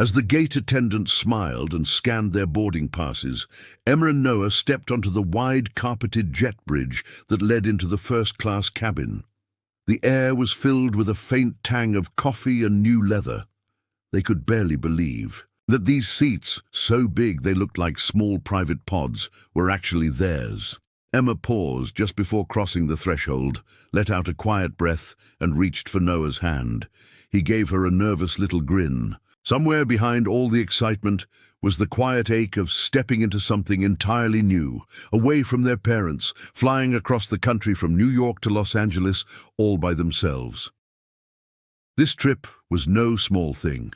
As the gate attendant smiled and scanned their boarding passes, Emma and Noah stepped onto the wide carpeted jet bridge that led into the first-class cabin. The air was filled with a faint tang of coffee and new leather. They could barely believe that these seats, so big they looked like small private pods, were actually theirs. Emma paused just before crossing the threshold, let out a quiet breath, and reached for Noah's hand. He gave her a nervous little grin. Somewhere behind all the excitement was the quiet ache of stepping into something entirely new, away from their parents, flying across the country from New York to Los Angeles, all by themselves. This trip was no small thing.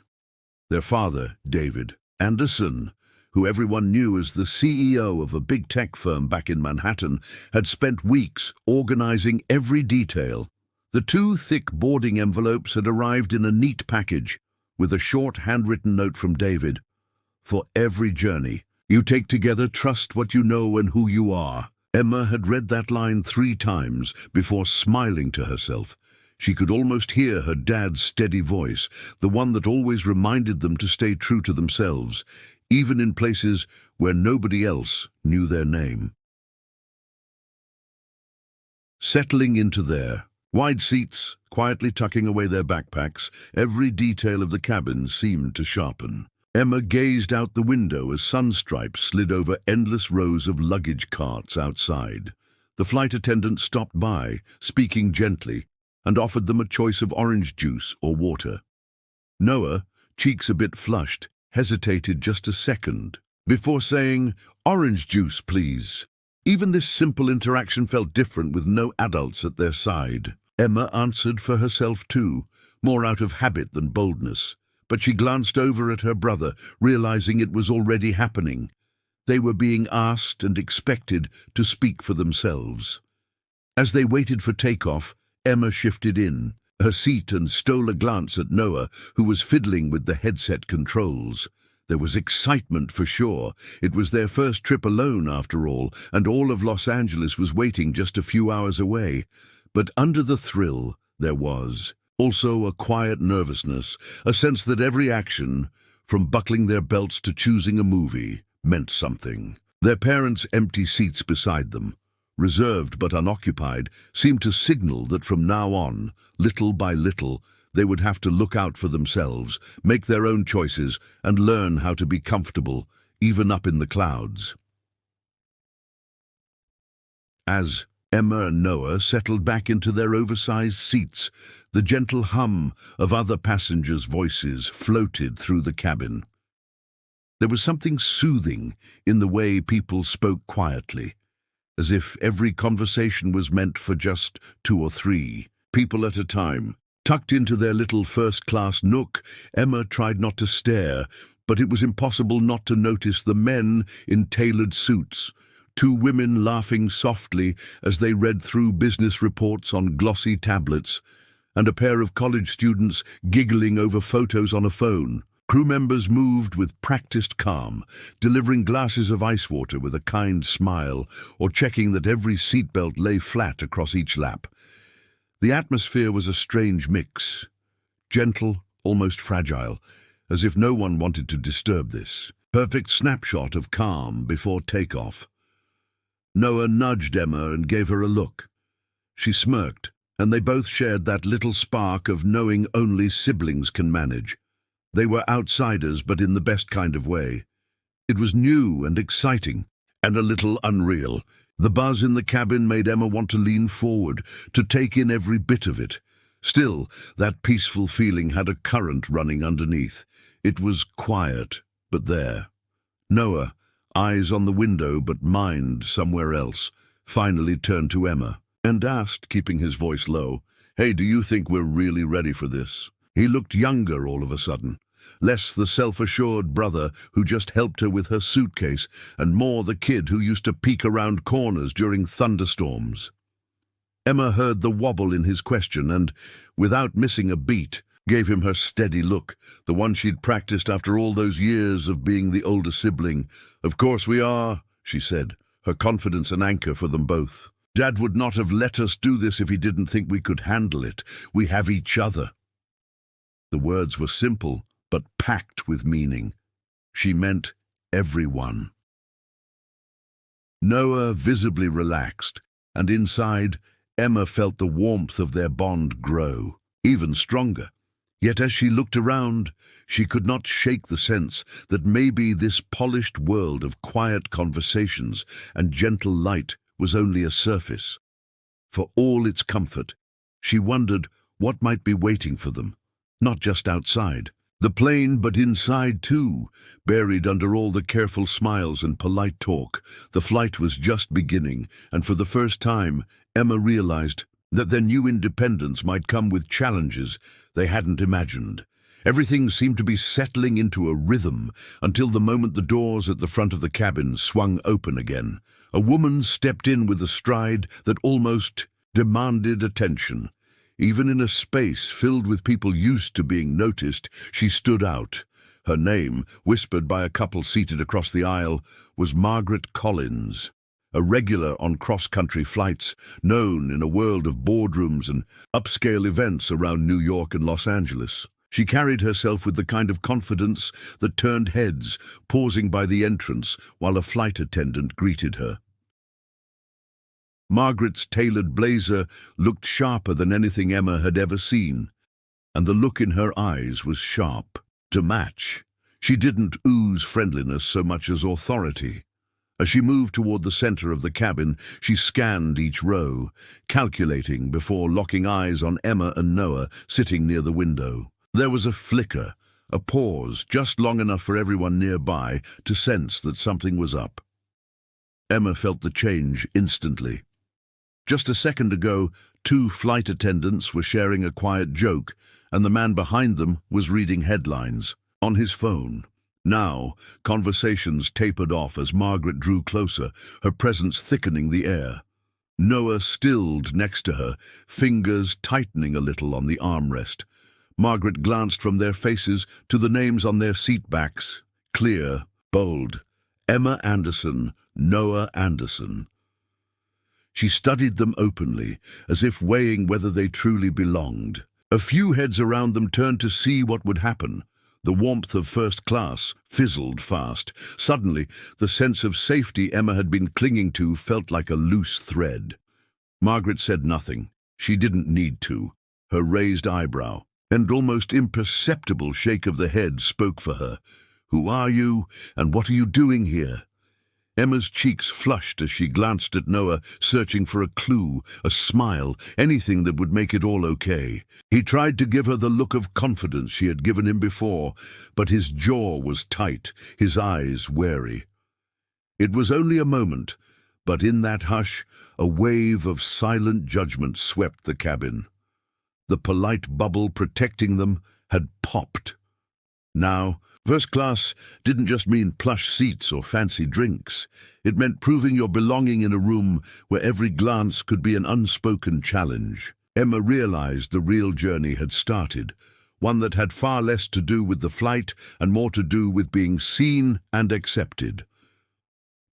Their father, David Anderson, who everyone knew as the CEO of a big tech firm back in Manhattan, had spent weeks organizing every detail. The 2 thick boarding envelopes had arrived in a neat package, with a short handwritten note from David. For every journey you take together, trust what you know and who you are. Emma had read that line 3 times before smiling to herself. She could almost hear her dad's steady voice, the one that always reminded them to stay true to themselves, even in places where nobody else knew their name. Settling into their wide seats, quietly tucking away their backpacks, every detail of the cabin seemed to sharpen. Emma gazed out the window as sunstripes slid over endless rows of luggage carts outside. The flight attendant stopped by, speaking gently, and offered them a choice of orange juice or water. Noah, cheeks a bit flushed, hesitated just a second before saying, "Orange juice, please." Even this simple interaction felt different with no adults at their side. Emma answered for herself too, more out of habit than boldness, but she glanced over at her brother, realizing it was already happening. They were being asked and expected to speak for themselves. As they waited for takeoff, Emma shifted in her seat and stole a glance at Noah, who was fiddling with the headset controls. There was excitement for sure. It was their first trip alone, after all of Los Angeles was waiting just a few hours away. But under the thrill, there was also a quiet nervousness, a sense that every action, from buckling their belts to choosing a movie, meant something. Their parents' empty seats beside them, reserved but unoccupied, seemed to signal that from now on, little by little, they would have to look out for themselves, make their own choices, and learn how to be comfortable, even up in the clouds. As Emma and Noah settled back into their oversized seats, the gentle hum of other passengers' voices floated through the cabin. There was something soothing in the way people spoke quietly, as if every conversation was meant for just 2 or 3 people at a time. Tucked into their little first-class nook, Emma tried not to stare, but it was impossible not to notice the men in tailored suits, 2 women laughing softly as they read through business reports on glossy tablets, and a pair of college students giggling over photos on a phone. Crew members moved with practiced calm, delivering glasses of ice water with a kind smile, or checking that every seatbelt lay flat across each lap. The atmosphere was a strange mix, gentle, almost fragile, as if no one wanted to disturb this perfect snapshot of calm before takeoff. Noah nudged Emma and gave her a look. She smirked, and they both shared that little spark of knowing only siblings can manage. They were outsiders, but in the best kind of way. It was new and exciting, and a little unreal. The buzz in the cabin made Emma want to lean forward, to take in every bit of it. Still, that peaceful feeling had a current running underneath. It was quiet, but there. Noah, eyes on the window but mind somewhere else, finally turned to Emma and asked, keeping his voice low, "Hey, do you think we're really ready for this?" He looked younger all of a sudden, less the self-assured brother who just helped her with her suitcase, and more the kid who used to peek around corners during thunderstorms. Emma heard the wobble in his question and, without missing a beat, gave him her steady look, the one she'd practiced after all those years of being the older sibling. "Of course we are," she said, her confidence an anchor for them both. "Dad would not have let us do this if he didn't think we could handle it. We have each other." The words were simple, but packed with meaning. She meant everyone. Noah visibly relaxed, and inside, Emma felt the warmth of their bond grow, even stronger. Yet as she looked around, she could not shake the sense that maybe this polished world of quiet conversations and gentle light was only a surface. For all its comfort, she wondered what might be waiting for them, not just outside the plane, but inside too, buried under all the careful smiles and polite talk. The flight was just beginning, and for the first time, Emma realized that their new independence might come with challenges they hadn't imagined. Everything seemed to be settling into a rhythm until the moment the doors at the front of the cabin swung open again. A woman stepped in with a stride that almost demanded attention. Even in a space filled with people used to being noticed, she stood out. Her name, whispered by a couple seated across the aisle, was Margaret Collins, a regular on cross-country flights, known in a world of boardrooms and upscale events around New York and Los Angeles. She carried herself with the kind of confidence that turned heads, pausing by the entrance while a flight attendant greeted her. Margaret's tailored blazer looked sharper than anything Emma had ever seen, and the look in her eyes was sharp, to match. She didn't ooze friendliness so much as authority. As she moved toward the center of the cabin, she scanned each row, calculating before locking eyes on Emma and Noah sitting near the window. There was a flicker, a pause, just long enough for everyone nearby to sense that something was up. Emma felt the change instantly. Just a second ago, 2 flight attendants were sharing a quiet joke, and the man behind them was reading headlines on his phone. Now, conversations tapered off as Margaret drew closer, her presence thickening the air. Noah stilled next to her, fingers tightening a little on the armrest. Margaret glanced from their faces to the names on their seat backs, clear, bold. Emma Anderson, Noah Anderson. She studied them openly, as if weighing whether they truly belonged. A few heads around them turned to see what would happen. The warmth of first class fizzled fast. Suddenly, the sense of safety Emma had been clinging to felt like a loose thread. Margaret said nothing. She didn't need to. Her raised eyebrow and almost imperceptible shake of the head spoke for her. "Who are you, and what are you doing here?" Emma's cheeks flushed as she glanced at Noah, searching for a clue, a smile, anything that would make it all okay. He tried to give her the look of confidence she had given him before, but his jaw was tight, his eyes wary. It was only a moment, but in that hush, a wave of silent judgment swept the cabin. The polite bubble protecting them had popped. Now, first class didn't just mean plush seats or fancy drinks. It meant proving your belonging in a room where every glance could be an unspoken challenge. Emma realized the real journey had started, one that had far less to do with the flight and more to do with being seen and accepted.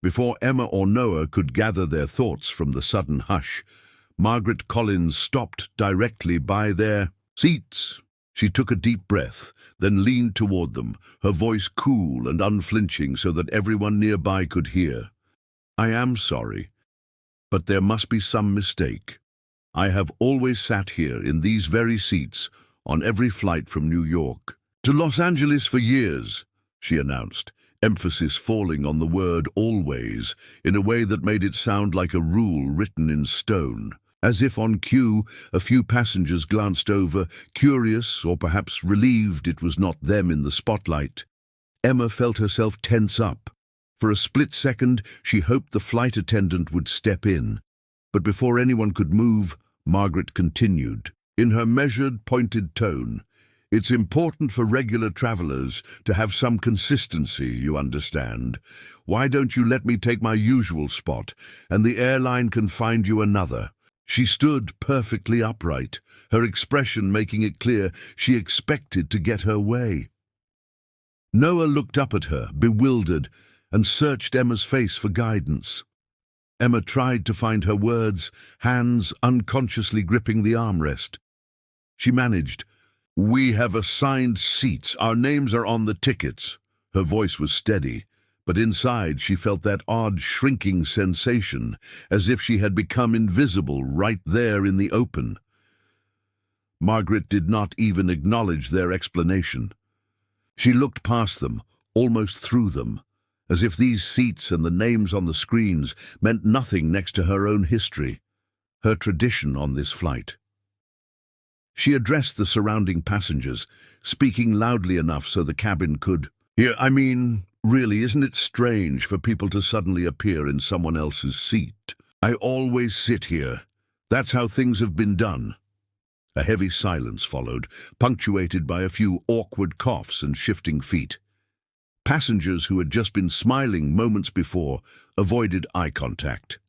Before Emma or Noah could gather their thoughts from the sudden hush, Margaret Collins stopped directly by their seats. She took a deep breath, then leaned toward them, her voice cool and unflinching so that everyone nearby could hear. "I am sorry, but there must be some mistake. I have always sat here in these very seats on every flight from New York to Los Angeles for years," she announced, emphasis falling on the word always in a way that made it sound like a rule written in stone. As if on cue, a few passengers glanced over, curious or perhaps relieved it was not them in the spotlight. Emma felt herself tense up. For a split second, she hoped the flight attendant would step in. But before anyone could move, Margaret continued, in her measured, pointed tone, "It's important for regular travelers to have some consistency, you understand. Why don't you let me take my usual spot, and the airline can find you another?" She stood perfectly upright, her expression making it clear she expected to get her way. Noah looked up at her, bewildered, and searched Emma's face for guidance. Emma tried to find her words, hands unconsciously gripping the armrest. She managed, "We have assigned seats. Our names are on the tickets." Her voice was steady, but inside she felt that odd shrinking sensation, as if she had become invisible right there in the open. Margaret did not even acknowledge their explanation. She looked past them, almost through them, as if these seats and the names on the screens meant nothing next to her own history, her tradition on this flight. She addressed the surrounding passengers, speaking loudly enough so the cabin could hear. "I mean, really, isn't it strange for people to suddenly appear in someone else's seat? I always sit here. That's how things have been done." A heavy silence followed, punctuated by a few awkward coughs and shifting feet. Passengers who had just been smiling moments before avoided eye contact.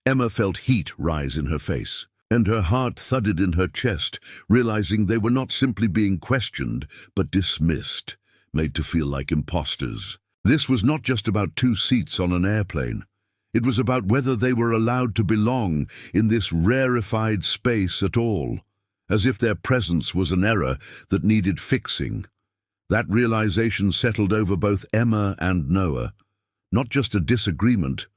Emma felt heat rise in her face, and her heart thudded in her chest, realizing they were not simply being questioned, but dismissed, made to feel like imposters. This was not just about 2 seats on an airplane. It was about whether they were allowed to belong in this rarefied space at all, as if their presence was an error that needed fixing. That realization settled over both Emma and Noah, not just a disagreement,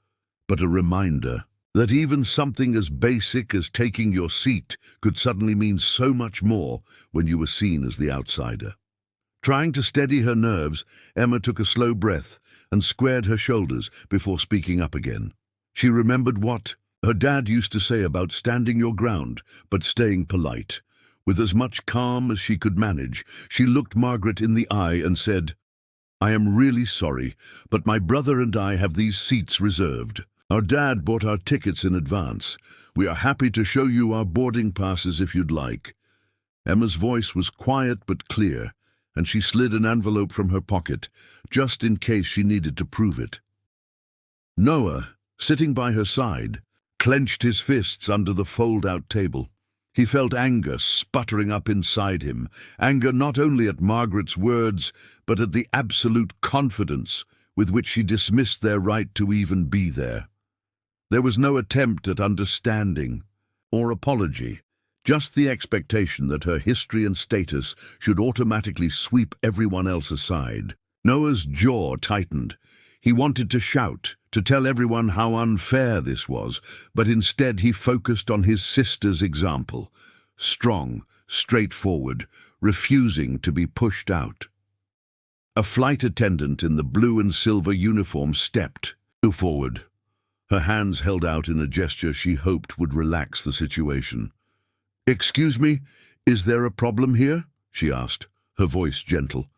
but a reminder that even something as basic as taking your seat could suddenly mean so much more when you were seen as the outsider. Trying to steady her nerves, Emma took a slow breath and squared her shoulders before speaking up again. She remembered what her dad used to say about standing your ground, but staying polite. With as much calm as she could manage, she looked Margaret in the eye and said, "I am really sorry, but my brother and I have these seats reserved. Our dad bought our tickets in advance. We are happy to show you our boarding passes if you'd like." Emma's voice was quiet but clear, and she slid an envelope from her pocket, just in case she needed to prove it. Noah, sitting by her side, clenched his fists under the fold-out table. He felt anger sputtering up inside him, anger not only at Margaret's words, but at the absolute confidence with which she dismissed their right to even be there. There was no attempt at understanding or apology, just the expectation that her history and status should automatically sweep everyone else aside. Noah's jaw tightened. He wanted to shout, to tell everyone how unfair this was, but instead he focused on his sister's example, strong, straightforward, refusing to be pushed out. A flight attendant in the blue and silver uniform stepped forward, her hands held out in a gesture she hoped would relax the situation. "Excuse me, is there a problem here?" she asked, her voice gentle.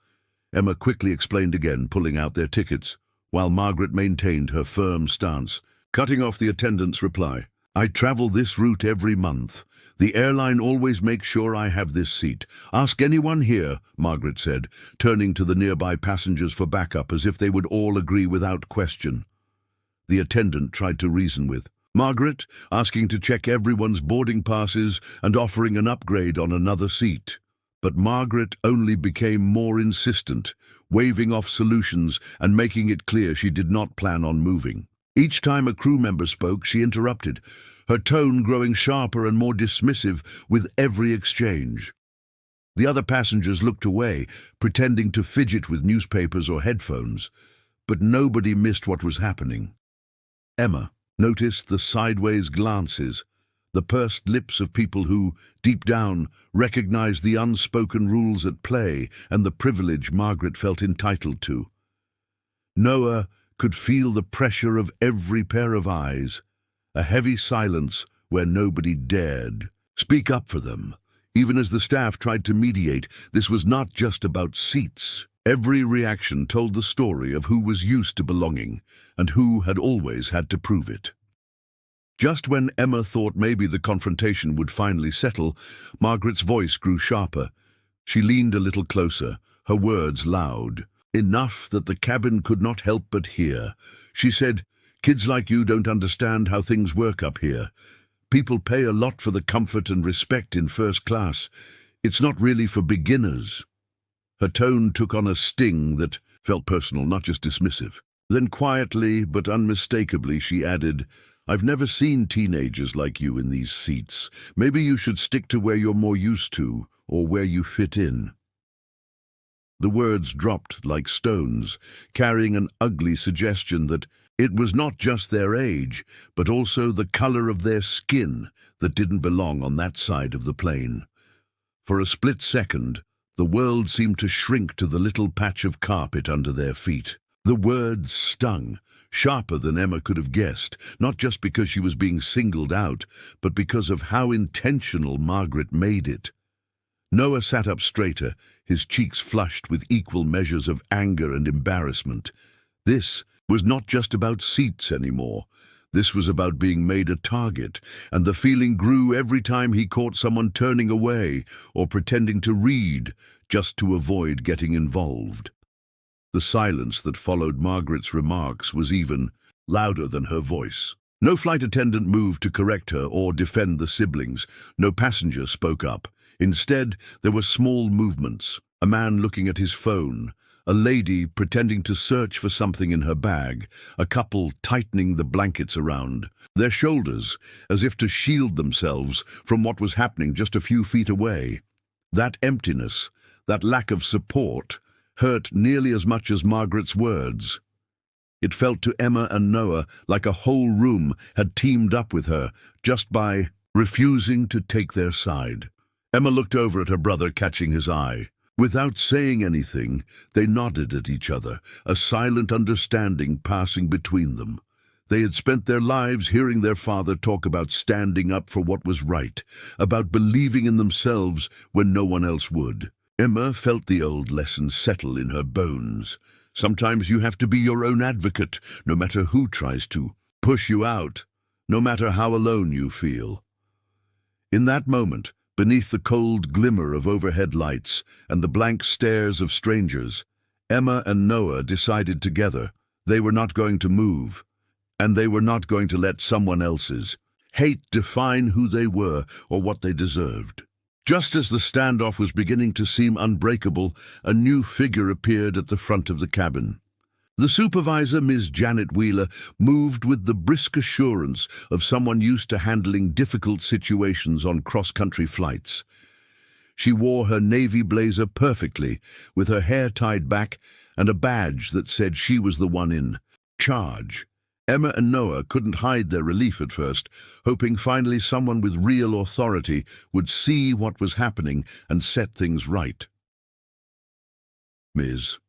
Emma quickly explained again, pulling out their tickets, while Margaret maintained her firm stance, cutting off the attendant's reply. "I travel this route every month. The airline always makes sure I have this seat. Ask anyone here," Margaret said, turning to the nearby passengers for backup as if they would all agree without question. The attendant tried to reason with Margaret, asking to check everyone's boarding passes and offering an upgrade on another seat. But Margaret only became more insistent, waving off solutions and making it clear she did not plan on moving. Each time a crew member spoke, she interrupted, her tone growing sharper and more dismissive with every exchange. The other passengers looked away, pretending to fidget with newspapers or headphones, but nobody missed what was happening. Emma noticed the sideways glances, the pursed lips of people who, deep down, recognized the unspoken rules at play and the privilege Margaret felt entitled to. Noah could feel the pressure of every pair of eyes, a heavy silence where nobody dared speak up for them. Even as the staff tried to mediate, this was not just about seats. Every reaction told the story of who was used to belonging and who had always had to prove it. Just when Emma thought maybe the confrontation would finally settle, Margaret's voice grew sharper. She leaned a little closer, her words loud, enough that the cabin could not help but hear. She said, "Kids like you don't understand how things work up here. People pay a lot for the comfort and respect in first class. It's not really for beginners." Her tone took on a sting that felt personal, not just dismissive. Then quietly but unmistakably she added, I've never seen teenagers like you in these seats. Maybe you should stick to where you're more used to, or where you fit in." The words dropped like stones, carrying an ugly suggestion that it was not just their age, but also the color of their skin that didn't belong on that side of the plane. For a split second, the world seemed to shrink to the little patch of carpet under their feet. The words stung, sharper than Emma could have guessed, not just because she was being singled out, but because of how intentional Margaret made it. Noah sat up straighter, his cheeks flushed with equal measures of anger and embarrassment. This was not just about seats anymore. This was about being made a target, and the feeling grew every time he caught someone turning away or pretending to read just to avoid getting involved. The silence that followed Margaret's remarks was even louder than her voice. No flight attendant moved to correct her or defend the siblings. No passenger spoke up. Instead, there were small movements. A man looking at his phone, a lady pretending to search for something in her bag, a couple tightening the blankets around their shoulders as if to shield themselves from what was happening just a few feet away. That emptiness, that lack of support, hurt nearly as much as Margaret's words. It felt to Emma and Noah like a whole room had teamed up with her just by refusing to take their side. Emma looked over at her brother, catching his eye. Without saying anything, they nodded at each other, a silent understanding passing between them. They had spent their lives hearing their father talk about standing up for what was right, about believing in themselves when no one else would. Emma felt the old lesson settle in her bones. Sometimes you have to be your own advocate, no matter who tries to push you out, no matter how alone you feel. In that moment, beneath the cold glimmer of overhead lights and the blank stares of strangers, Emma and Noah decided together they were not going to move, and they were not going to let someone else's hate define who they were or what they deserved. Just as the standoff was beginning to seem unbreakable, a new figure appeared at the front of the cabin. The supervisor, Ms. Janet Wheeler, moved with the brisk assurance of someone used to handling difficult situations on cross-country flights. She wore her navy blazer perfectly, with her hair tied back and a badge that said she was the one in charge. Emma and Noah couldn't hide their relief at first, hoping finally someone with real authority would see what was happening and set things right. Ms.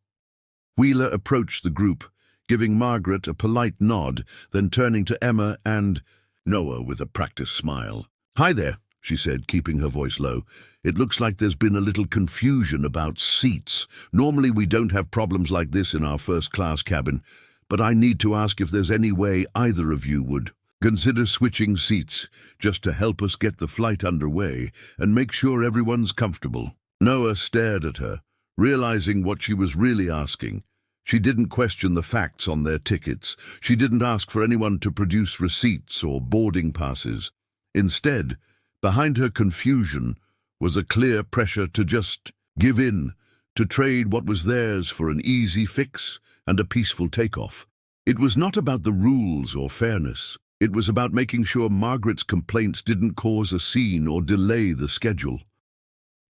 Wheeler approached the group, giving Margaret a polite nod, then turning to Emma and Noah with a practiced smile. "Hi there," she said, keeping her voice low. "It looks like there's been a little confusion about seats. Normally we don't have problems like this in our first-class cabin, but I need to ask if there's any way either of you would consider switching seats, just to help us get the flight underway and make sure everyone's comfortable." Noah stared at her, realizing what she was really asking. She didn't question the facts on their tickets. She didn't ask for anyone to produce receipts or boarding passes. Instead, behind her confusion was a clear pressure to just give in, to trade what was theirs for an easy fix and a peaceful takeoff. It was not about the rules or fairness. It was about making sure Margaret's complaints didn't cause a scene or delay the schedule.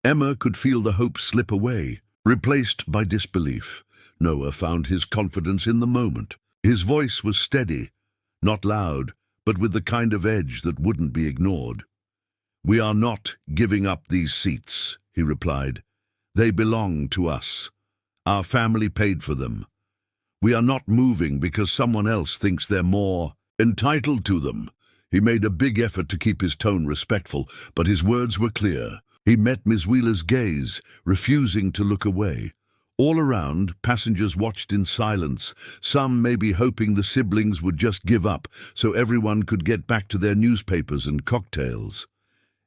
Emma could feel the hope slip away, replaced by disbelief. Noah found his confidence in the moment. His voice was steady, not loud, but with the kind of edge that wouldn't be ignored. "We are not giving up these seats," he replied. "They belong to us. Our family paid for them. We are not moving because someone else thinks they're more entitled to them." He made a big effort to keep his tone respectful, but his words were clear. He met Ms. Wheeler's gaze, refusing to look away. All around, passengers watched in silence, some maybe hoping the siblings would just give up so everyone could get back to their newspapers and cocktails.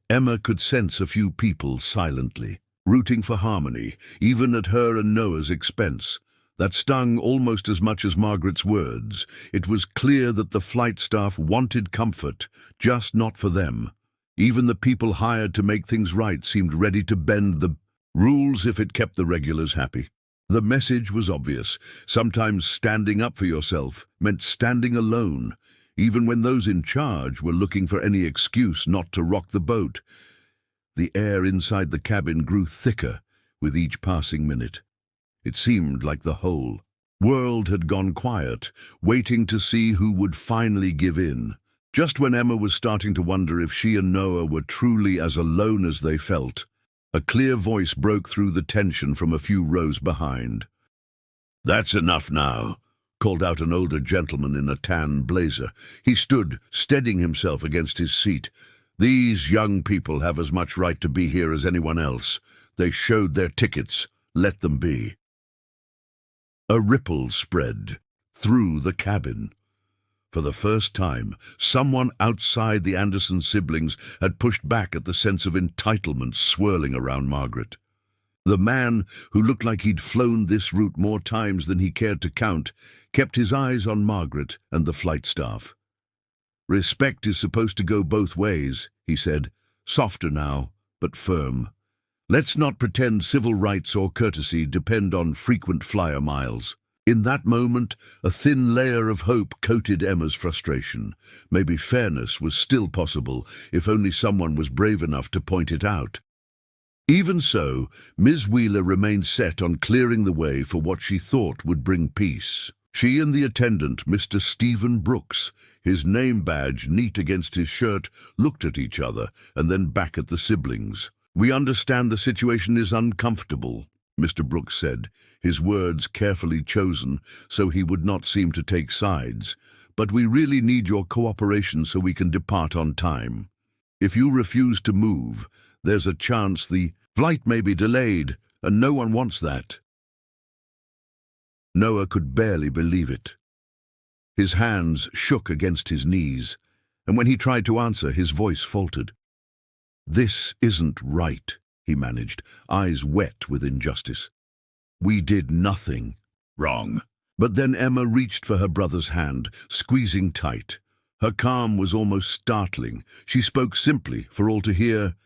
Emma could sense a few people silently, rooting for harmony, even at her and Noah's expense. That stung almost as much as Margaret's words. It was clear that the flight staff wanted comfort, just not for them. Even the people hired to make things right seemed ready to bend the rules if it kept the regulars happy. The message was obvious. Sometimes standing up for yourself meant standing alone. even when those in charge were looking for any excuse not to rock the boat. The air inside the cabin grew thicker with each passing minute. It seemed like the whole world had gone quiet, waiting to see who would finally give in. Just when Emma was starting to wonder if she and Noah were truly as alone as they felt, a clear voice broke through the tension from a few rows behind. "That's enough now," called out an older gentleman in a tan blazer. He stood, steadying himself against his seat. "These young people have as much right to be here as anyone else. They showed their tickets. Let them be." A ripple spread through the cabin. For the first time, someone outside the Anderson siblings had pushed back at the sense of entitlement swirling around Margaret. The man, who looked like he'd flown this route more times than he cared to count, kept his eyes on Margaret and the flight staff. "Respect is supposed to go both ways," he said, softer now, but firm. "Let's not pretend civil rights or courtesy depend on frequent flyer miles." In that moment, a thin layer of hope coated Emma's frustration. Maybe fairness was still possible, if only someone was brave enough to point it out. Even so, Ms. Wheeler remained set on clearing the way for what she thought would bring peace. She and the attendant, Mr. Stephen Brooks, his name badge neat against his shirt, looked at each other and then back at the siblings. "We understand the situation is uncomfortable," Mr. Brooks said, his words carefully chosen so he would not seem to take sides. "But we really need your cooperation so we can depart on time. If you refuse to move, there's a chance the flight may be delayed, and no one wants that." Noah could barely believe it. His hands shook against his knees, and when he tried to answer, his voice faltered. "This isn't right," he managed, eyes wet with injustice. "We did nothing wrong." But then Emma reached for her brother's hand, squeezing tight. Her calm was almost startling. She spoke simply, for all to hear.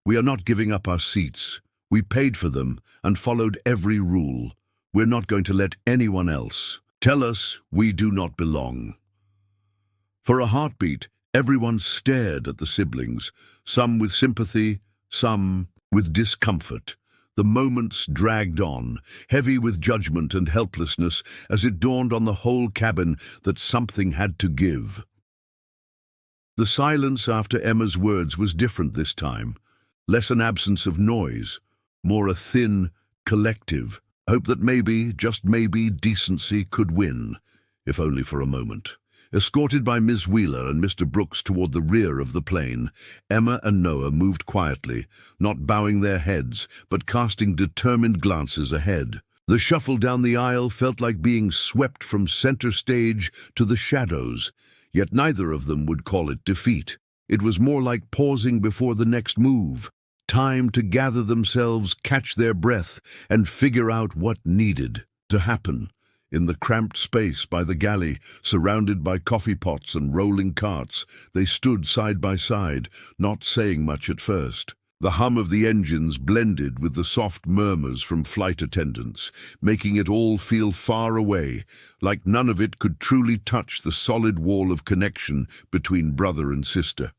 "We are not giving up our seats. We paid for them and followed every rule. We're not going to let anyone else tell us we do not belong." For a heartbeat, everyone stared at the siblings, some with sympathy, some with discomfort. The moments dragged on, heavy with judgment and helplessness, as it dawned on the whole cabin that something had to give. The silence after Emma's words was different this time. Less an absence of noise, more a thin, collective hope that maybe, just maybe, decency could win, if only for a moment. Escorted by Miss Wheeler and Mr. Brooks toward the rear of the plane, Emma and Noah moved quietly, not bowing their heads, but casting determined glances ahead. The shuffle down the aisle felt like being swept from center stage to the shadows, yet neither of them would call it defeat. It was more like pausing before the next move, time to gather themselves, catch their breath, and figure out what needed to happen. In the cramped space by the galley, surrounded by coffee pots and rolling carts, they stood side by side, not saying much at first. The hum of the engines blended with the soft murmurs from flight attendants, making it all feel far away, like none of it could truly touch the solid wall of connection between brother and sister.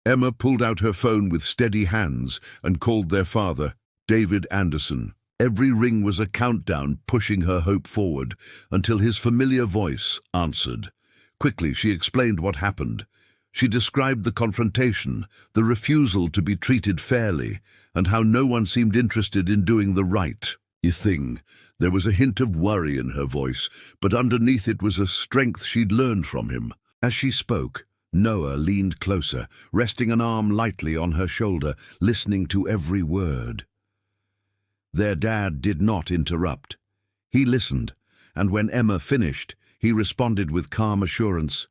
Emma pulled out her phone with steady hands and called their father, David Anderson. Every ring was a countdown pushing her hope forward, until his familiar voice answered. Quickly she explained what happened. She described the confrontation, the refusal to be treated fairly, and how no one seemed interested in doing the right thing. There was a hint of worry in her voice, but underneath it was a strength she'd learned from him. As she spoke, Noah leaned closer, resting an arm lightly on her shoulder, listening to every word. Their dad did not interrupt. He listened, and when Emma finished, he responded with calm assurance.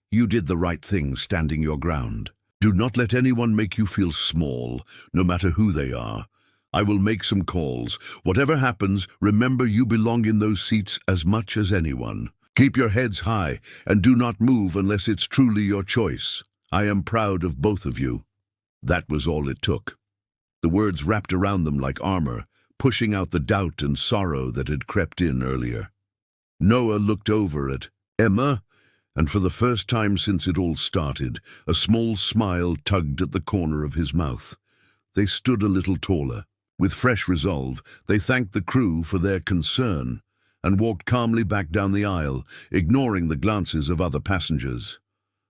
"You did the right thing standing your ground. Do not let anyone make you feel small, no matter who they are. I will make some calls. Whatever happens, remember you belong in those seats as much as anyone. Keep your heads high, and do not move unless it's truly your choice. I am proud of both of you." That was all it took. The words wrapped around them like armor, pushing out the doubt and sorrow that had crept in earlier. Noah looked over at Emma, and for the first time since it all started, a small smile tugged at the corner of his mouth. They stood a little taller. With fresh resolve, they thanked the crew for their concern and walked calmly back down the aisle, ignoring the glances of other passengers.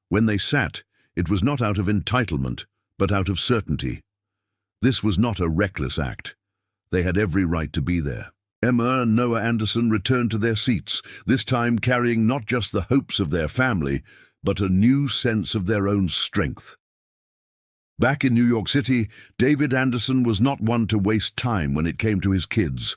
When they sat, it was not out of entitlement, but out of certainty. This was not a reckless act. They had every right to be there. Emma and Noah Anderson returned to their seats, this time carrying not just the hopes of their family, but a new sense of their own strength. Back in New York City, David Anderson was not one to waste time when it came to his kids.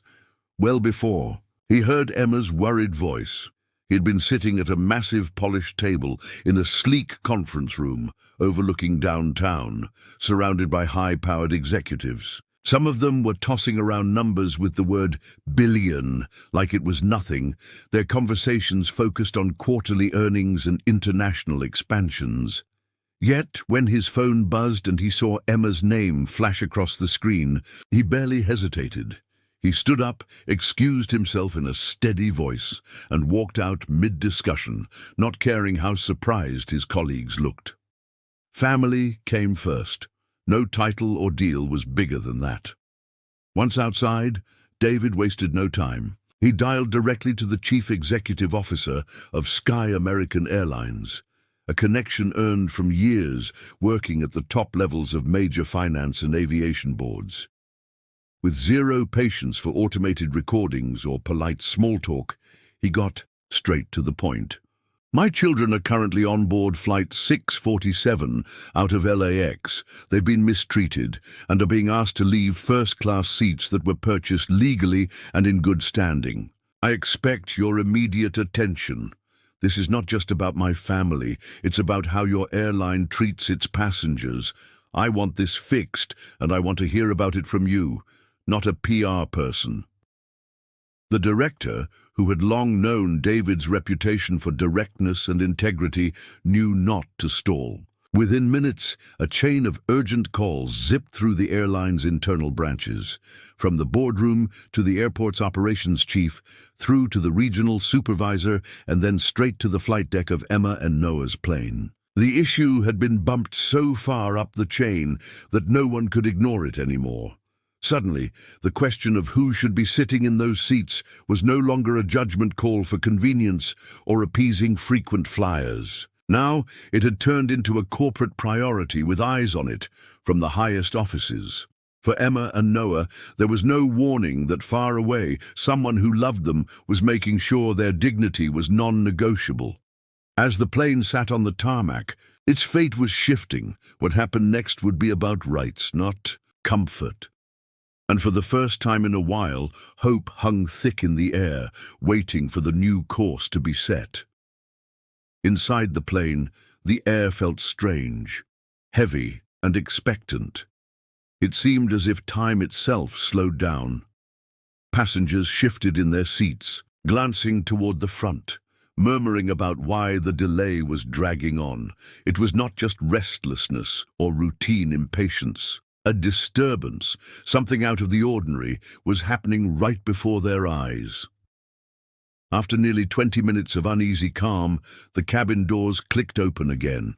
Well before, he heard Emma's worried voice. He had been sitting at a massive polished table in a sleek conference room overlooking downtown, surrounded by high-powered executives. Some of them were tossing around numbers with the word billion like it was nothing, their conversations focused on quarterly earnings and international expansions. Yet, when his phone buzzed and he saw Emma's name flash across the screen, he barely hesitated. He stood up, excused himself in a steady voice, and walked out mid-discussion, not caring how surprised his colleagues looked. Family came first. No title or deal was bigger than that. Once outside, David wasted no time. He dialed directly to the chief executive officer of Sky American Airlines, a connection earned from years working at the top levels of major finance and aviation boards. With zero patience for automated recordings or polite small talk, he got straight to the point. My children are currently on board Flight 647 out of LAX. They've been mistreated and are being asked to leave first-class seats that were purchased legally and in good standing. I expect your immediate attention. This is not just about my family, it's about how your airline treats its passengers. I want this fixed, and I want to hear about it from you, not a PR person. The director, who had long known David's reputation for directness and integrity, knew not to stall. Within minutes, a chain of urgent calls zipped through the airline's internal branches, from the boardroom to the airport's operations chief, through to the regional supervisor, and then straight to the flight deck of Emma and Noah's plane. The issue had been bumped so far up the chain that no one could ignore it anymore. Suddenly, the question of who should be sitting in those seats was no longer a judgment call for convenience or appeasing frequent flyers. Now, it had turned into a corporate priority with eyes on it from the highest offices. For Emma and Noah, there was no warning that far away, someone who loved them was making sure their dignity was non-negotiable. As the plane sat on the tarmac, its fate was shifting. What happened next would be about rights, not comfort. And for the first time in a while, hope hung thick in the air, waiting for the new course to be set. Inside the plane, the air felt strange, heavy and expectant. It seemed as if time itself slowed down. Passengers shifted in their seats, glancing toward the front, murmuring about why the delay was dragging on. It was not just restlessness or routine impatience. A disturbance, something out of the ordinary, was happening right before their eyes. After nearly 20 minutes of uneasy calm, the cabin doors clicked open again.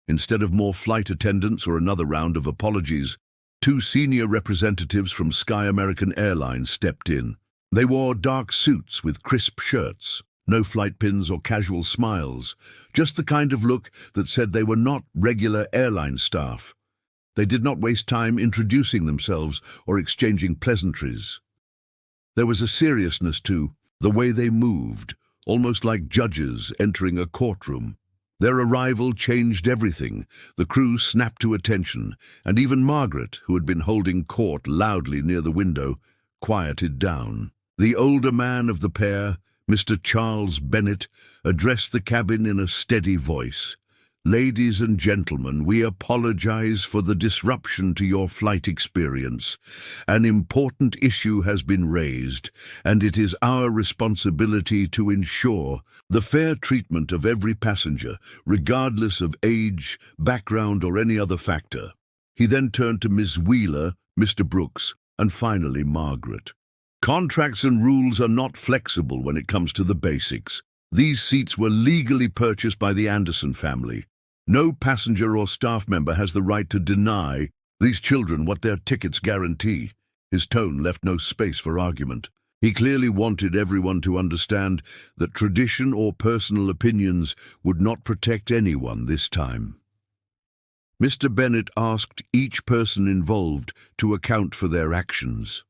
Instead of more flight attendants or another round of apologies, two senior representatives from Sky American Airlines stepped in. They wore dark suits with crisp shirts, no flight pins or casual smiles, just the kind of look that said they were not regular airline staff. They did not waste time introducing themselves or exchanging pleasantries. There was a seriousness to the way they moved, almost like judges entering a courtroom. Their arrival changed everything. The crew snapped to attention, and even Margaret, who had been holding court loudly near the window, quieted down. The older man of the pair, Mr. Charles Bennett, addressed the cabin in a steady voice. Ladies and gentlemen, we apologize for the disruption to your flight experience. An important issue has been raised, and it is our responsibility to ensure the fair treatment of every passenger, regardless of age, background, or any other factor. He then turned to Ms. Wheeler, Mr. Brooks, and finally Margaret. Contracts and rules are not flexible when it comes to the basics. These seats were legally purchased by the Anderson family. No passenger or staff member has the right to deny these children what their tickets guarantee. His tone left no space for argument. He clearly wanted everyone to understand that tradition or personal opinions would not protect anyone this time. Mr. Bennet asked each person involved to account for their actions.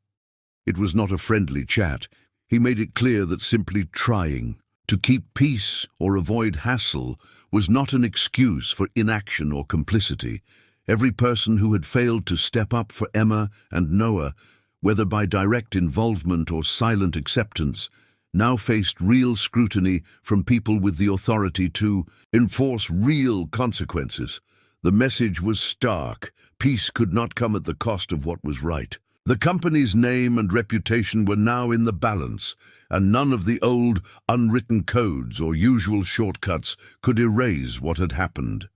It was not a friendly chat. He made it clear that simply trying to keep peace or avoid hassle was not an excuse for inaction or complicity. Every person who had failed to step up for Emma and Noah, whether by direct involvement or silent acceptance, now faced real scrutiny from people with the authority to enforce real consequences. The message was stark. Peace could not come at the cost of what was right. The company's name and reputation were now in the balance, and none of the old, unwritten codes or usual shortcuts could erase what had happened.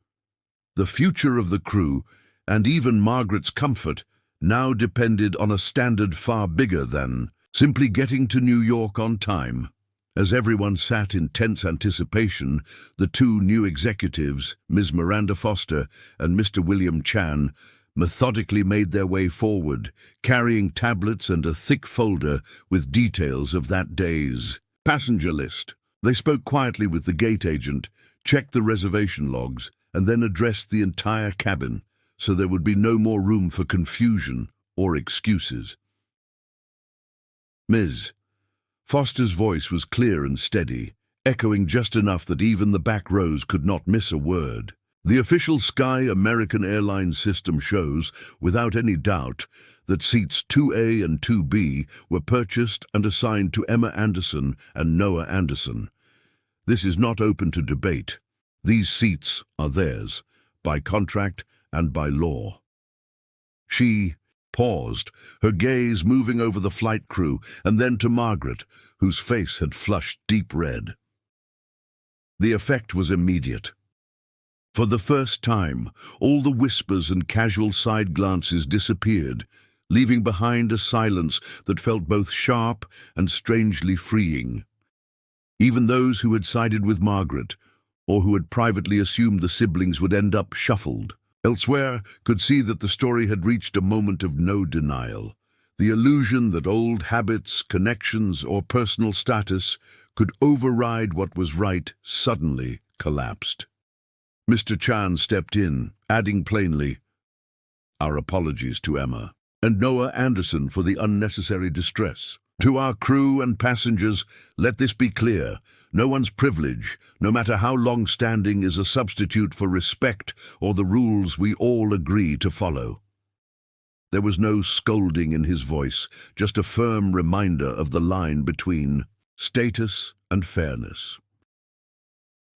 The future of the crew, and even Margaret's comfort, now depended on a standard far bigger than simply getting to New York on time. As everyone sat in tense anticipation, the two new executives, Ms. Miranda Foster and Mr. William Chan, methodically made their way forward, carrying tablets and a thick folder with details of that day's passenger list. They spoke quietly with the gate agent, checked the reservation logs, and then addressed the entire cabin, so there would be no more room for confusion or excuses. Ms. Foster's voice was clear and steady, echoing just enough that even the back rows could not miss a word. The official Sky American Airlines system shows, without any doubt, that seats 2A and 2B were purchased and assigned to Emma Anderson and Noah Anderson. This is not open to debate. These seats are theirs, by contract and by law. She paused, her gaze moving over the flight crew and then to Margaret, whose face had flushed deep red. The effect was immediate. For the first time, all the whispers and casual side glances disappeared, leaving behind a silence that felt both sharp and strangely freeing. Even those who had sided with Margaret, or who had privately assumed the siblings would end up shuffled elsewhere, could see that the story had reached a moment of no denial. The illusion that old habits, connections, or personal status could override what was right suddenly collapsed. Mr. Chan stepped in, adding plainly, "Our apologies to Emma and Noah Anderson for the unnecessary distress. To our crew and passengers, let this be clear. No one's privilege, no matter how long-standing, is a substitute for respect or the rules we all agree to follow." There was no scolding in his voice, just a firm reminder of the line between status and fairness.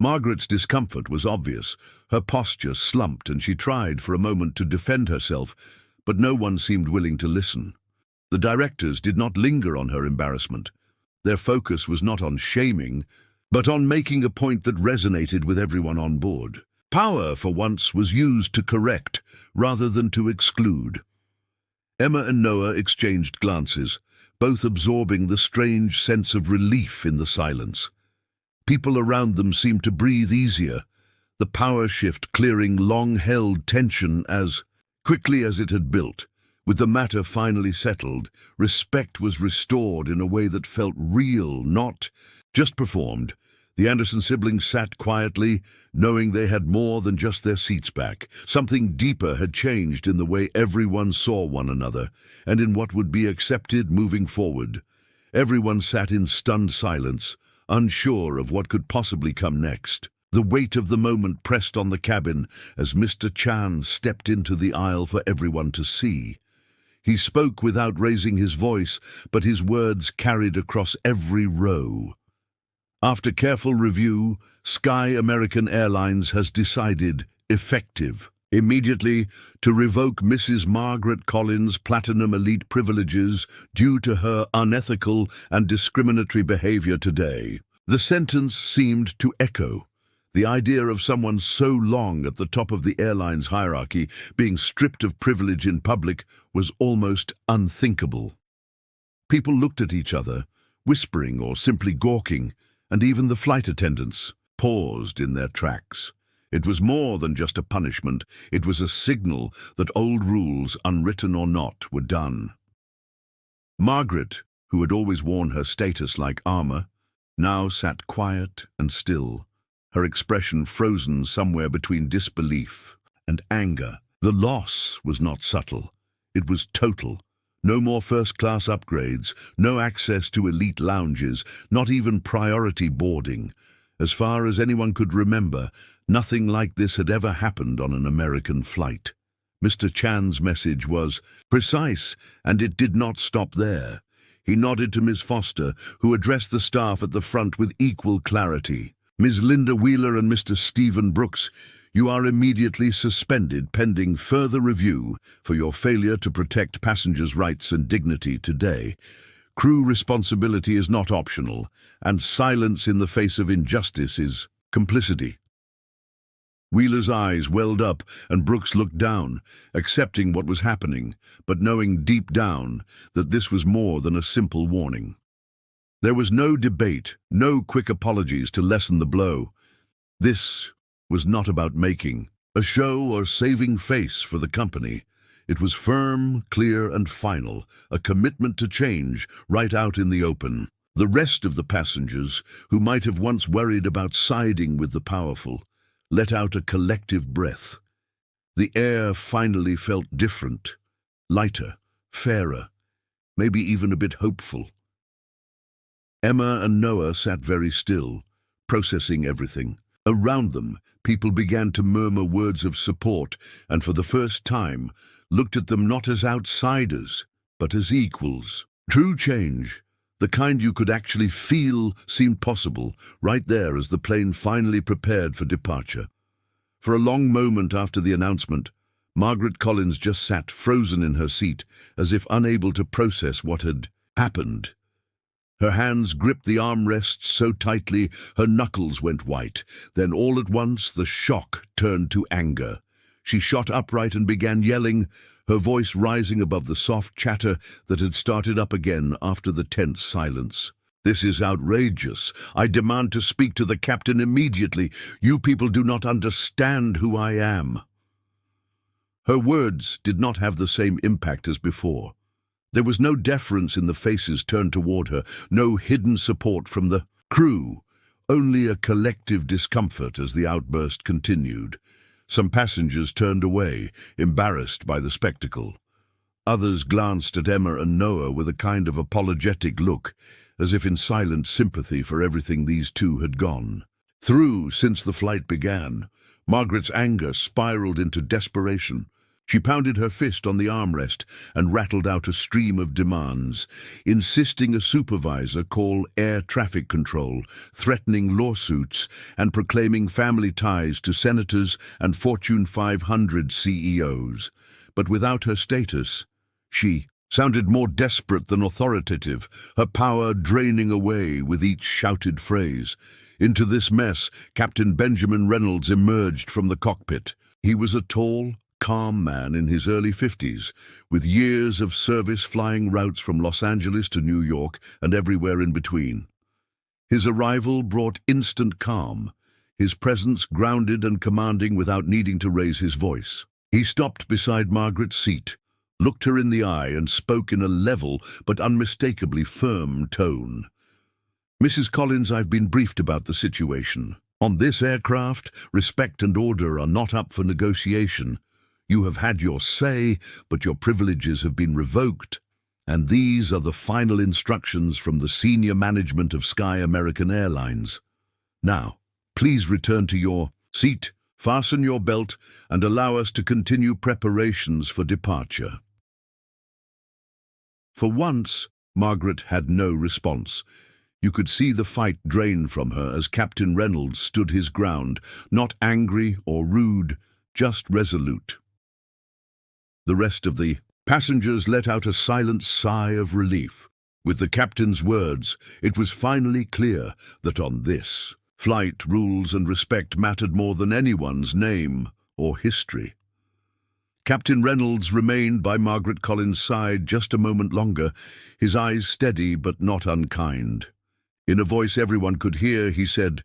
Margaret's discomfort was obvious. Her posture slumped and she tried for a moment to defend herself, but no one seemed willing to listen. The directors did not linger on her embarrassment. Their focus was not on shaming, but on making a point that resonated with everyone on board. Power, for once, was used to correct rather than to exclude. Emma and Noah exchanged glances, both absorbing the strange sense of relief in the silence. People around them seemed to breathe easier, the power shift clearing long-held tension as quickly as it had built. With the matter finally settled, respect was restored in a way that felt real, not just performed. The Anderson siblings sat quietly, knowing they had more than just their seats back. Something deeper had changed in the way everyone saw one another, and in what would be accepted moving forward. Everyone sat in stunned silence, unsure of what could possibly come next. The weight of the moment pressed on the cabin as Mr. Chan stepped into the aisle for everyone to see. He spoke without raising his voice, but his words carried across every row. After careful review, Sky American Airlines has decided, effective immediately, to revoke Mrs. Margaret Collins' Platinum Elite privileges due to her unethical and discriminatory behavior today. The sentence seemed to echo. The idea of someone so long at the top of the airline's hierarchy being stripped of privilege in public was almost unthinkable. People looked at each other, whispering or simply gawking, and even the flight attendants paused in their tracks. It was more than just a punishment, it was a signal that old rules, unwritten or not, were done. Margaret, who had always worn her status like armor, now sat quiet and still, her expression frozen somewhere between disbelief and anger. The loss was not subtle, it was total. No more first-class upgrades, no access to elite lounges, not even priority boarding. As far as anyone could remember, nothing like this had ever happened on an American flight. Mr. Chan's message was precise, and it did not stop there. He nodded to Ms. Foster, who addressed the staff at the front with equal clarity. Ms. Linda Wheeler and Mr. Stephen Brooks, you are immediately suspended pending further review for your failure to protect passengers' rights and dignity today. Crew responsibility is not optional, and silence in the face of injustice is complicity. Wheeler's eyes welled up and Brooks looked down, accepting what was happening, but knowing deep down that this was more than a simple warning. There was no debate, no quick apologies to lessen the blow. This was not about making a show or saving face for the company. It was firm, clear, and final, a commitment to change right out in the open. The rest of the passengers, who might have once worried about siding with the powerful, let out a collective breath. The air finally felt different, lighter, fairer, maybe even a bit hopeful. Emma and Noah sat very still, processing everything. Around them, people began to murmur words of support, and for the first time, looked at them not as outsiders, but as equals. True change, the kind you could actually feel, seemed possible, right there as the plane finally prepared for departure. For a long moment after the announcement, Margaret Collins just sat frozen in her seat, as if unable to process what had happened. Her hands gripped the armrests so tightly her knuckles went white. Then all at once the shock turned to anger. She shot upright and began yelling, her voice rising above the soft chatter that had started up again after the tense silence. "This is outrageous. I demand to speak to the captain immediately. You people do not understand who I am." Her words did not have the same impact as before. There was no deference in the faces turned toward her, no hidden support from the crew, only a collective discomfort as the outburst continued. Some passengers turned away, embarrassed by the spectacle. Others glanced at Emma and Noah with a kind of apologetic look, as if in silent sympathy for everything these two had gone through since the flight began. Margaret's anger spiraled into desperation. She pounded her fist on the armrest and rattled out a stream of demands, insisting a supervisor call air traffic control, threatening lawsuits, and proclaiming family ties to senators and Fortune 500 CEOs. But without her status, she sounded more desperate than authoritative, her power draining away with each shouted phrase. Into this mess, Captain Benjamin Reynolds emerged from the cockpit. He was a tall, calm man in his early 50s, with years of service flying routes from Los Angeles to New York and everywhere in between. His arrival brought instant calm, his presence grounded and commanding without needing to raise his voice. He stopped beside Margaret's seat, looked her in the eye and spoke in a level but unmistakably firm tone. "Mrs. Collins, I've been briefed about the situation. On this aircraft, respect and order are not up for negotiation. You have had your say, but your privileges have been revoked, and these are the final instructions from the senior management of Sky American Airlines. Now, please return to your seat, fasten your belt, and allow us to continue preparations for departure." For once, Margaret had no response. You could see the fight drain from her as Captain Reynolds stood his ground, not angry or rude, just resolute. The rest of the passengers let out a silent sigh of relief. With the captain's words, it was finally clear that on this flight, rules and respect mattered more than anyone's name or history. Captain Reynolds remained by Margaret Collins' side just a moment longer, his eyes steady but not unkind. In a voice everyone could hear, he said,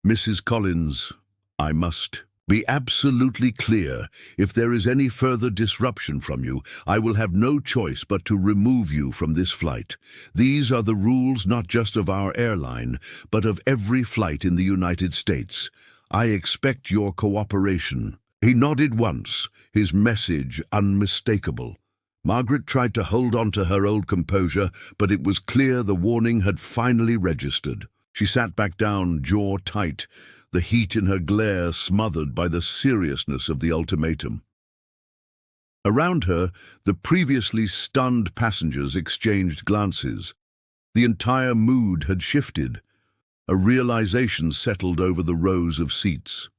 "Mrs. Collins, I must be absolutely clear. If there is any further disruption from you, I will have no choice but to remove you from this flight. These are the rules not just of our airline, but of every flight in the United States. I expect your cooperation." He nodded once, his message unmistakable. Margaret tried to hold on to her old composure, but it was clear the warning had finally registered. She sat back down, jaw tight, the heat in her glare smothered by the seriousness of the ultimatum. Around her, the previously stunned passengers exchanged glances. The entire mood had shifted. A realization settled over the rows of seats.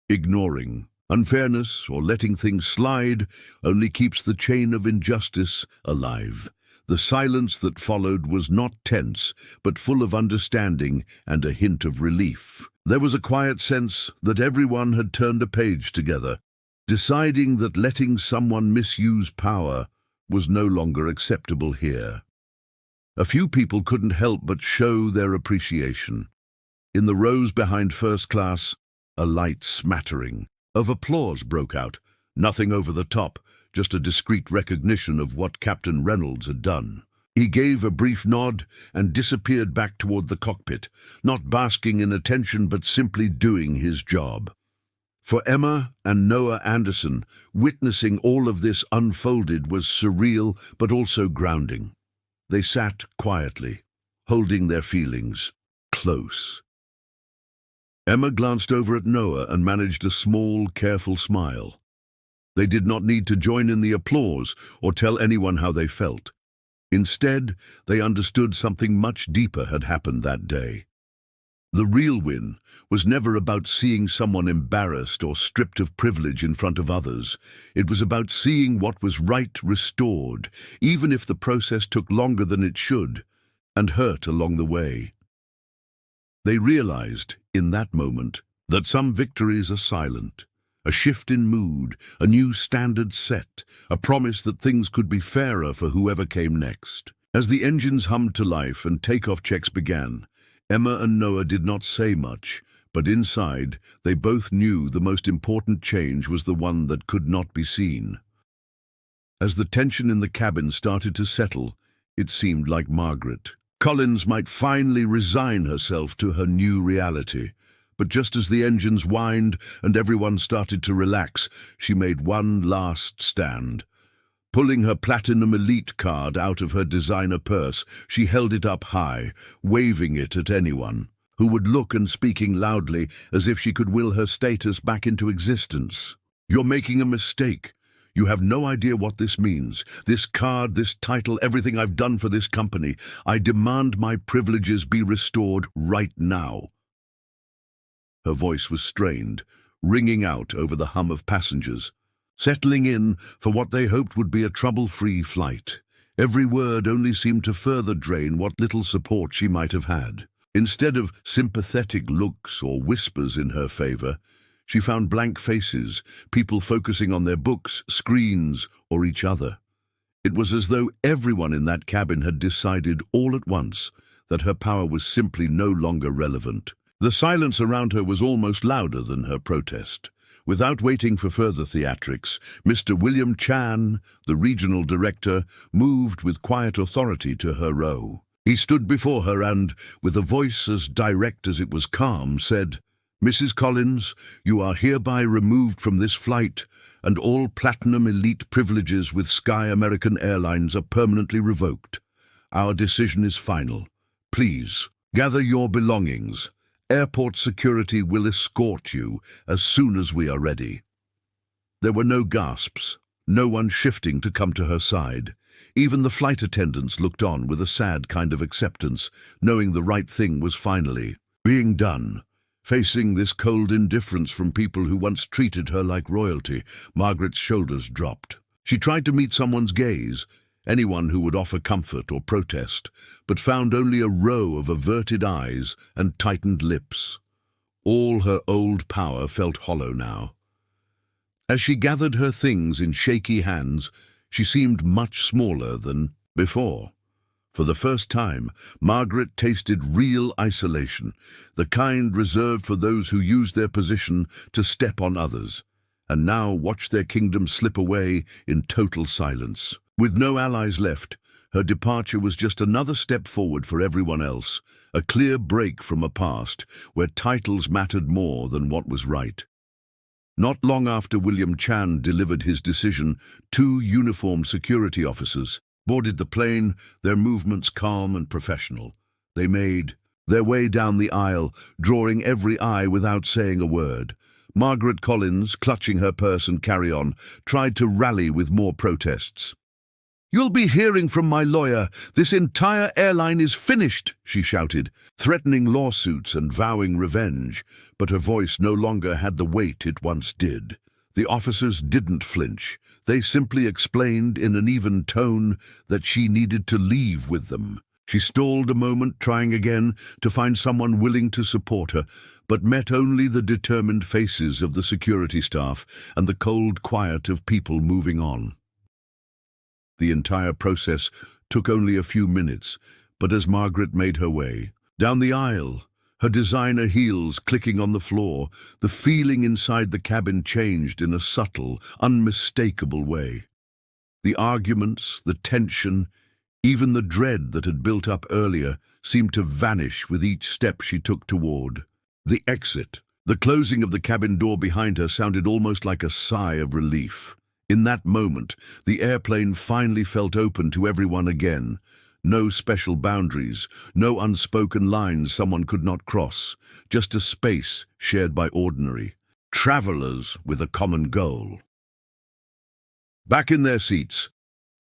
Ignoring unfairness or letting things slide only keeps the chain of injustice alive. The silence that followed was not tense, but full of understanding and a hint of relief. There was a quiet sense that everyone had turned a page together, deciding that letting someone misuse power was no longer acceptable here. A few people couldn't help but show their appreciation. In the rows behind first class, a light smattering of applause broke out, nothing over the top, just a discreet recognition of what Captain Reynolds had done. He gave a brief nod and disappeared back toward the cockpit, not basking in attention but simply doing his job. For Emma and Noah Anderson, witnessing all of this unfolded was surreal but also grounding. They sat quietly, holding their feelings close. Emma glanced over at Noah and managed a small, careful smile. They did not need to join in the applause or tell anyone how they felt. Instead, they understood something much deeper had happened that day. The real win was never about seeing someone embarrassed or stripped of privilege in front of others. It was about seeing what was right restored, even if the process took longer than it should, and hurt along the way. They realized, in that moment, that some victories are silent. A shift in mood, a new standard set, a promise that things could be fairer for whoever came next. As the engines hummed to life and takeoff checks began, Emma and Noah did not say much, but inside, they both knew the most important change was the one that could not be seen. As the tension in the cabin started to settle, it seemed like Margaret Collins might finally resign herself to her new reality. But just as the engines whined and everyone started to relax, she made one last stand. Pulling her Platinum Elite card out of her designer purse, she held it up high, waving it at anyone who would look and speaking loudly as if she could will her status back into existence. "You're making a mistake. You have no idea what this means. This card, this title, everything I've done for this company. I demand my privileges be restored right now." Her voice was strained, ringing out over the hum of passengers, settling in for what they hoped would be a trouble-free flight. Every word only seemed to further drain what little support she might have had. Instead of sympathetic looks or whispers in her favor, she found blank faces, people focusing on their books, screens, or each other. It was as though everyone in that cabin had decided all at once that her power was simply no longer relevant. The silence around her was almost louder than her protest. Without waiting for further theatrics, Mr. William Chan, the regional director, moved with quiet authority to her row. He stood before her and, with a voice as direct as it was calm, said, "Mrs. Collins, you are hereby removed from this flight, and all Platinum Elite privileges with Sky American Airlines are permanently revoked. Our decision is final. Please, gather your belongings. Airport security will escort you as soon as we are ready." There were no gasps, no one shifting to come to her side. Even the flight attendants looked on with a sad kind of acceptance, knowing the right thing was finally being done. Facing this cold indifference from people who once treated her like royalty, Margaret's shoulders dropped. She tried to meet someone's gaze, anyone who would offer comfort or protest, but found only a row of averted eyes and tightened lips. All her old power felt hollow now. As she gathered her things in shaky hands, she seemed much smaller than before. For the first time, Margaret tasted real isolation, the kind reserved for those who use their position to step on others, and now watched their kingdom slip away in total silence. With no allies left, her departure was just another step forward for everyone else, a clear break from a past where titles mattered more than what was right. Not long after William Chan delivered his decision, 2 uniformed security officers boarded the plane, their movements calm and professional. They made their way down the aisle, drawing every eye without saying a word. Margaret Collins, clutching her purse and carry-on, tried to rally with more protests. "You'll be hearing from my lawyer. This entire airline is finished," she shouted, threatening lawsuits and vowing revenge, but her voice no longer had the weight it once did. The officers didn't flinch. They simply explained in an even tone that she needed to leave with them. She stalled a moment, trying again to find someone willing to support her, but met only the determined faces of the security staff and the cold quiet of people moving on. The entire process took only a few minutes, but as Margaret made her way down the aisle, her designer heels clicking on the floor, the feeling inside the cabin changed in a subtle, unmistakable way. The arguments, the tension, even the dread that had built up earlier seemed to vanish with each step she took toward the exit. The closing of the cabin door behind her sounded almost like a sigh of relief. In that moment, the airplane finally felt open to everyone again. No special boundaries, no unspoken lines someone could not cross, just a space shared by ordinary travelers with a common goal. Back in their seats,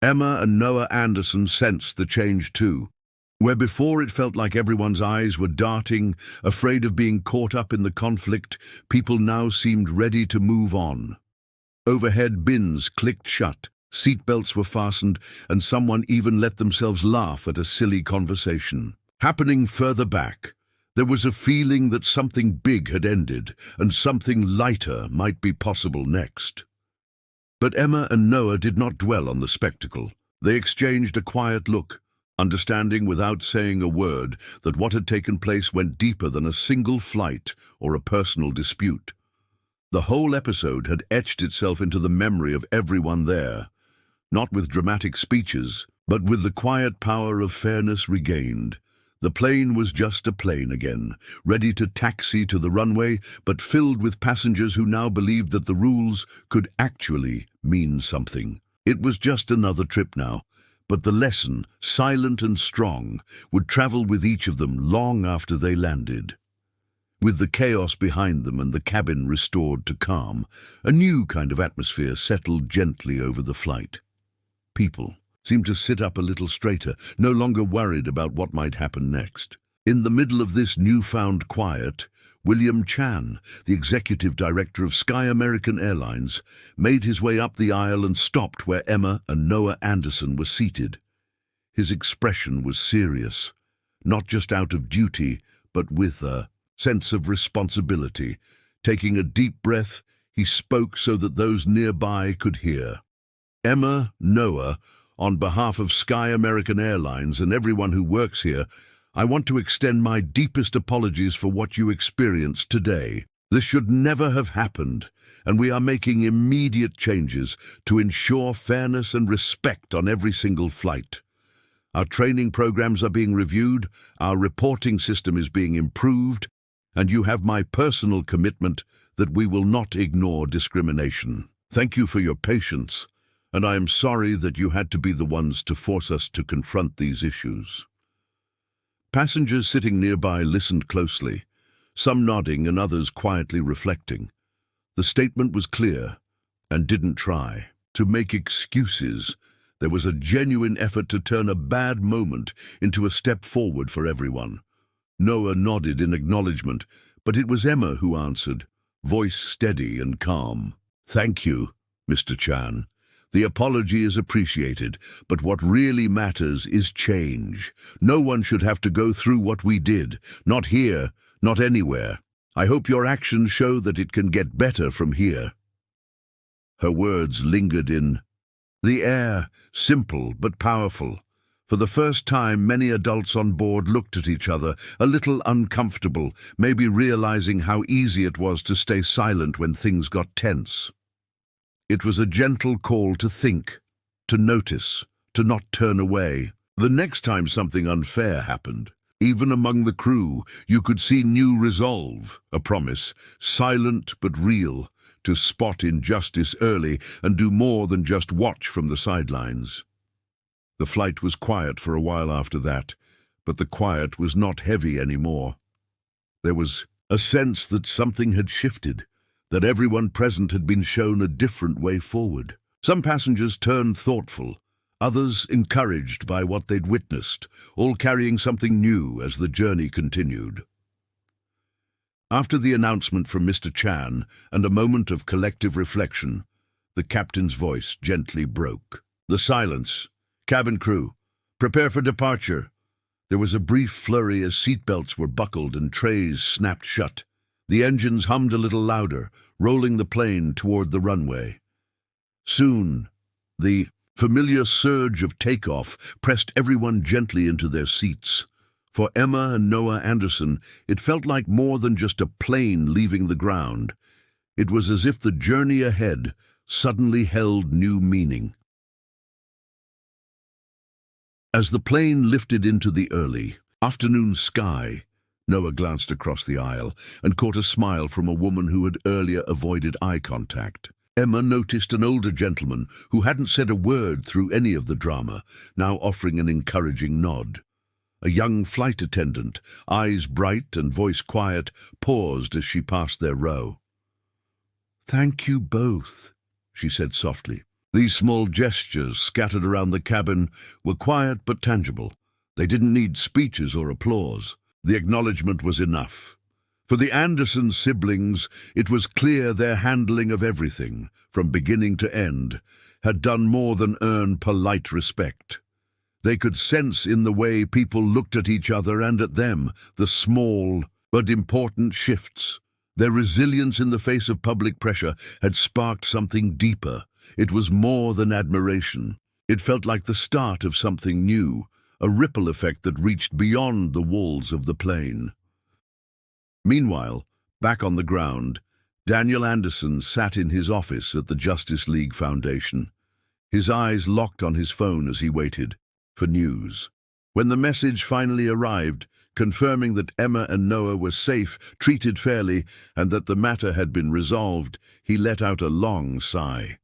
Emma and Noah Anderson sensed the change too. Where before it felt like everyone's eyes were darting, afraid of being caught up in the conflict, people now seemed ready to move on. Overhead bins clicked shut, seatbelts were fastened, and someone even let themselves laugh at a silly conversation. Happening further back, there was a feeling that something big had ended, and something lighter might be possible next. But Emma and Noah did not dwell on the spectacle. They exchanged a quiet look, understanding without saying a word that what had taken place went deeper than a single flight or a personal dispute. The whole episode had etched itself into the memory of everyone there, not with dramatic speeches, but with the quiet power of fairness regained. The plane was just a plane again, ready to taxi to the runway, but filled with passengers who now believed that the rules could actually mean something. It was just another trip now, but the lesson, silent and strong, would travel with each of them long after they landed. With the chaos behind them and the cabin restored to calm, a new kind of atmosphere settled gently over the flight. People seemed to sit up a little straighter, no longer worried about what might happen next. In the middle of this newfound quiet, William Chan, the executive director of Sky American Airlines, made his way up the aisle and stopped where Emma and Noah Anderson were seated. His expression was serious, not just out of duty, but with a sense of responsibility. Taking a deep breath, he spoke so that those nearby could hear. "Emma, Noah, on behalf of Sky American Airlines and everyone who works here, I want to extend my deepest apologies for what you experienced today. This should never have happened, and we are making immediate changes to ensure fairness and respect on every single flight. Our training programs are being reviewed, our reporting system is being improved, and you have my personal commitment that we will not ignore discrimination. Thank you for your patience, and I am sorry that you had to be the ones to force us to confront these issues." Passengers sitting nearby listened closely, some nodding and others quietly reflecting. The statement was clear and didn't try to make excuses. There was a genuine effort to turn a bad moment into a step forward for everyone. Noah nodded in acknowledgement, but it was Emma who answered, voice steady and calm. "Thank you, Mr. Chan. The apology is appreciated, but what really matters is change. No one should have to go through what we did, not here, not anywhere. I hope your actions show that it can get better from here." Her words lingered in the air, simple but powerful. For the first time, many adults on board looked at each other, a little uncomfortable, maybe realizing how easy it was to stay silent when things got tense. It was a gentle call to think, to notice, to not turn away. The next time something unfair happened, even among the crew, you could see new resolve, a promise, silent but real, to spot injustice early and do more than just watch from the sidelines. The flight was quiet for a while after that, but the quiet was not heavy anymore. There was a sense that something had shifted, that everyone present had been shown a different way forward. Some passengers turned thoughtful, others encouraged by what they'd witnessed, all carrying something new as the journey continued. After the announcement from Mr. Chan and a moment of collective reflection, the captain's voice gently broke. The silence. Cabin crew, prepare for departure. There was a brief flurry as seatbelts were buckled and trays snapped shut. The engines hummed a little louder, rolling the plane toward the runway. Soon, the familiar surge of takeoff pressed everyone gently into their seats. For Emma and Noah Anderson, it felt like more than just a plane leaving the ground. It was as if the journey ahead suddenly held new meaning. As the plane lifted into the early afternoon sky, Noah glanced across the aisle and caught a smile from a woman who had earlier avoided eye contact. Emma noticed an older gentleman who hadn't said a word through any of the drama, now offering an encouraging nod. A young flight attendant, eyes bright and voice quiet, paused as she passed their row. "Thank you both," she said softly. These small gestures scattered around the cabin were quiet but tangible. They didn't need speeches or applause. The acknowledgement was enough. For the Anderson siblings, it was clear their handling of everything, from beginning to end, had done more than earn polite respect. They could sense in the way people looked at each other and at them the small but important shifts. Their resilience in the face of public pressure had sparked something deeper. It was more than admiration. It felt like the start of something new, a ripple effect that reached beyond the walls of the plane. Meanwhile, back on the ground, Daniel Anderson sat in his office at the Justice League Foundation, his eyes locked on his phone as he waited for news. When the message finally arrived, confirming that Emma and Noah were safe, treated fairly, and that the matter had been resolved, he let out a long sigh.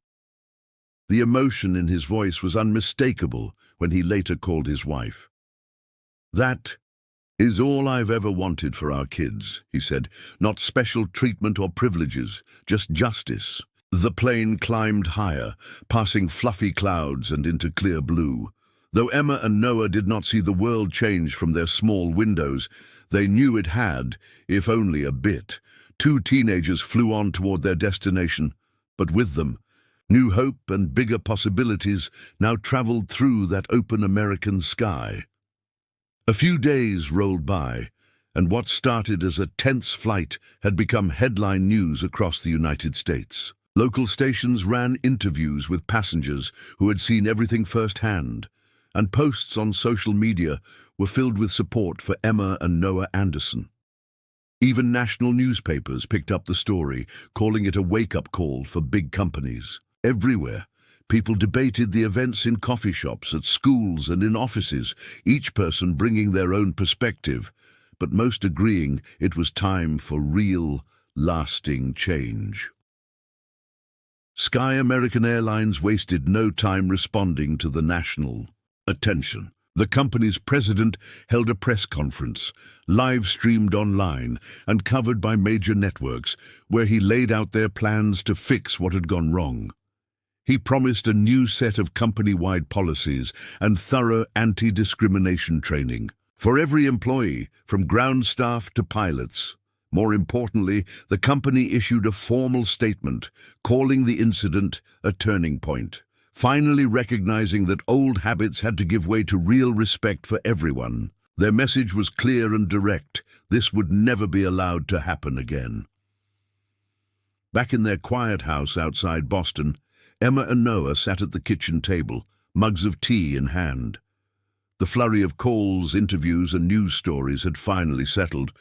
The emotion in his voice was unmistakable when he later called his wife. "That is all I've ever wanted for our kids," he said. "Not special treatment or privileges, just justice." The plane climbed higher, passing fluffy clouds and into clear blue. Though Emma and Noah did not see the world change from their small windows, they knew it had, if only a bit. Two teenagers flew on toward their destination, but with them, new hope and bigger possibilities now traveled through that open American sky. A few days rolled by, and what started as a tense flight had become headline news across the United States. Local stations ran interviews with passengers who had seen everything firsthand, and posts on social media were filled with support for Emma and Noah Anderson. Even national newspapers picked up the story, calling it a wake-up call for big companies. Everywhere, people debated the events in coffee shops, at schools and in offices, each person bringing their own perspective, but most agreeing it was time for real, lasting change. Sky American Airlines wasted no time responding to the national attention. The company's president held a press conference, live-streamed online and covered by major networks, where he laid out their plans to fix what had gone wrong. He promised a new set of company-wide policies and thorough anti-discrimination training for every employee, from ground staff to pilots. More importantly, the company issued a formal statement calling the incident a turning point, finally recognizing that old habits had to give way to real respect for everyone. Their message was clear and direct. This would never be allowed to happen again. Back in their quiet house outside Boston, Emma and Noah sat at the kitchen table, mugs of tea in hand. The flurry of calls, interviews, and news stories had finally settled,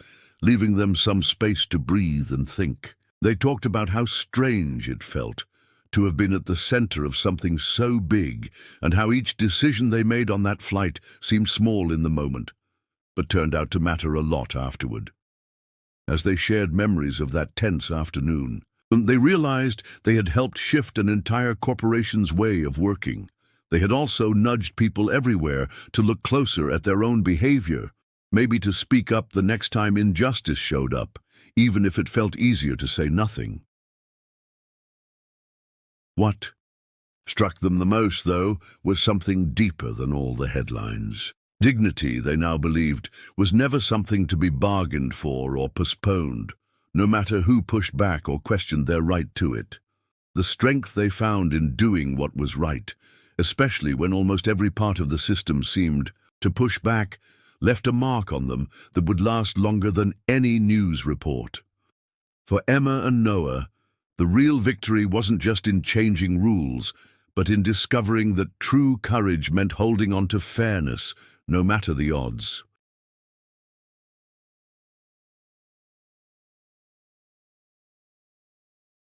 leaving them some space to breathe and think. They talked about how strange it felt to have been at the center of something so big, and how each decision they made on that flight seemed small in the moment, but turned out to matter a lot afterward. As they shared memories of that tense afternoon, they realized they had helped shift an entire corporation's way of working. They had also nudged people everywhere to look closer at their own behavior, maybe to speak up the next time injustice showed up, even if it felt easier to say nothing. What struck them the most, though, was something deeper than all the headlines. Dignity, they now believed, was never something to be bargained for or postponed, no matter who pushed back or questioned their right to it. The strength they found in doing what was right, especially when almost every part of the system seemed to push back, left a mark on them that would last longer than any news report. For Emma and Noah, the real victory wasn't just in changing rules, but in discovering that true courage meant holding on to fairness, no matter the odds.